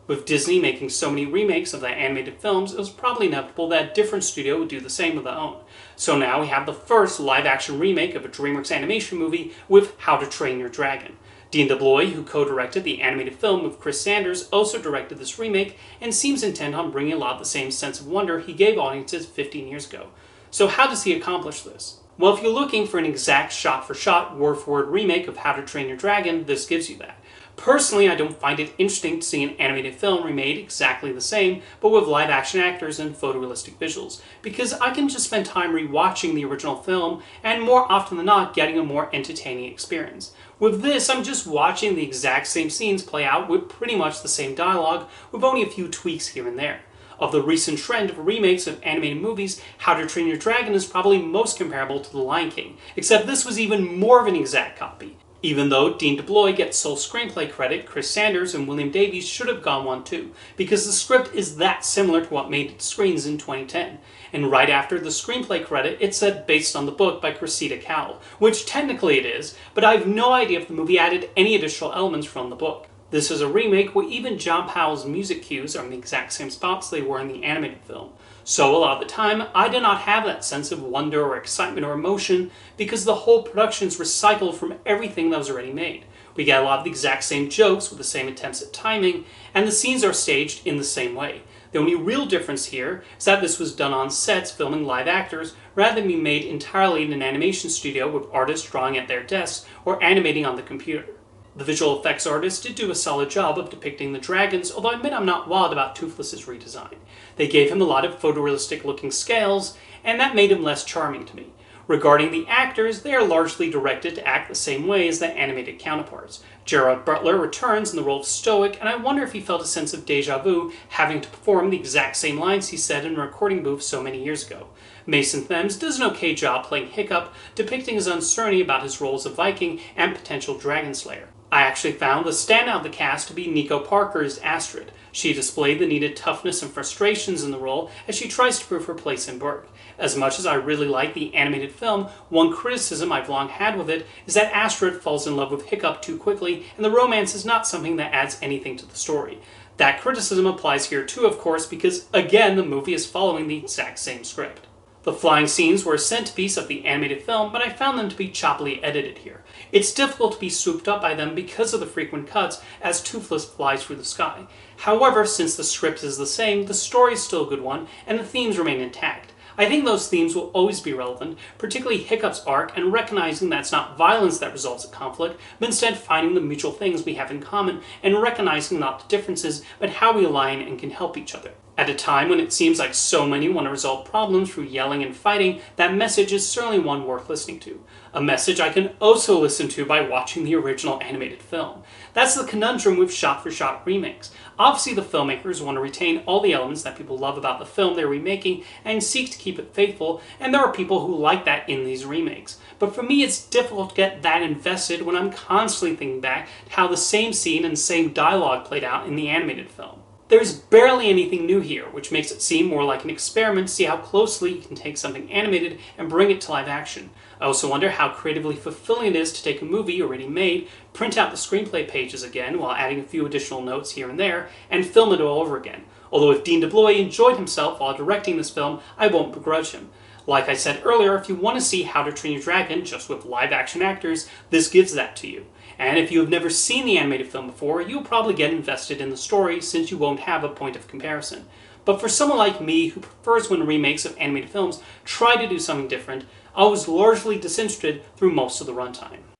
With Disney making so many remakes of their animated films, it was probably inevitable that a different studio would do the same with their own. So now we have the first live-action remake of a DreamWorks animation movie with How to Train Your Dragon. Dean DeBlois, who co-directed the animated film with Chris Sanders, also directed this remake and seems intent on bringing a lot of the same sense of wonder he gave audiences 15 years ago. So how does he accomplish this? Well, if you're looking for an exact shot-for-shot, word-for-word remake of How to Train Your Dragon, this gives you that. Personally, I don't find it interesting to see an animated film remade exactly the same, but with live-action actors and photorealistic visuals, because I can just spend time rewatching the original film and more often than not getting a more entertaining experience. With this, I'm just watching the exact same scenes play out with pretty much the same dialogue, with only a few tweaks here and there. Of the recent trend of remakes of animated movies, How to Train Your Dragon is probably most comparable to The Lion King, except this was even more of an exact copy. Even though Dean DeBlois gets sole screenplay credit, Chris Sanders and William Davies should have gone one too, because the script is that similar to what made it to screens in 2010. And right after the screenplay credit, it said based on the book by Cressida Cowell, which technically it is, but I have no idea if the movie added any additional elements from the book. This is a remake where even John Powell's music cues are in the exact same spots they were in the animated film. So a lot of the time, I do not have that sense of wonder or excitement or emotion because the whole production is recycled from everything that was already made. We get a lot of the exact same jokes with the same attempts at timing, and the scenes are staged in the same way. The only real difference here is that this was done on sets filming live actors rather than being made entirely in an animation studio with artists drawing at their desks or animating on the computer. The visual effects artists did do a solid job of depicting the dragons, although I admit I'm not wild about Toothless' redesign. They gave him a lot of photorealistic looking scales, and that made him less charming to me. Regarding the actors, they are largely directed to act the same way as their animated counterparts. Gerard Butler returns in the role of Stoic, and I wonder if he felt a sense of deja vu having to perform the exact same lines he said in a recording booth so many years ago. Mason Thames does an okay job playing Hiccup, depicting his uncertainty about his role as a Viking and potential dragon slayer. I actually found the standout of the cast to be Nico Parker's Astrid. She displayed the needed toughness and frustrations in the role as she tries to prove her place in Berk. As much as I really like the animated film, one criticism I've long had with it is that Astrid falls in love with Hiccup too quickly, and the romance is not something that adds anything to the story. That criticism applies here too, of course, because again, the movie is following the exact same script. The flying scenes were a centerpiece of the animated film, but I found them to be choppily edited here. It's difficult to be swooped up by them because of the frequent cuts as Toothless flies through the sky. However, since the script is the same, the story is still a good one, and the themes remain intact. I think those themes will always be relevant, particularly Hiccup's arc and recognizing that it's not violence that results in conflict, but instead finding the mutual things we have in common and recognizing not the differences, but how we align and can help each other. At a time when it seems like so many want to resolve problems through yelling and fighting, that message is certainly one worth listening to. A message I can also listen to by watching the original animated film. That's the conundrum with shot-for-shot remakes. Obviously the filmmakers want to retain all the elements that people love about the film they're remaking and seek to keep it faithful, and there are people who like that in these remakes. But for me it's difficult to get that invested when I'm constantly thinking back to how the same scene and same dialogue played out in the animated film. There's barely anything new here, which makes it seem more like an experiment to see how closely you can take something animated and bring it to live action. I also wonder how creatively fulfilling it is to take a movie already made, print out the screenplay pages again while adding a few additional notes here and there, and film it all over again. Although if Dean DeBlois enjoyed himself while directing this film, I won't begrudge him. Like I said earlier, if you want to see How to Train Your Dragon just with live action actors, this gives that to you. And if you have never seen the animated film before, you'll probably get invested in the story since you won't have a point of comparison. But for someone like me who prefers when remakes of animated films try to do something different, I was largely disinterested through most of the runtime.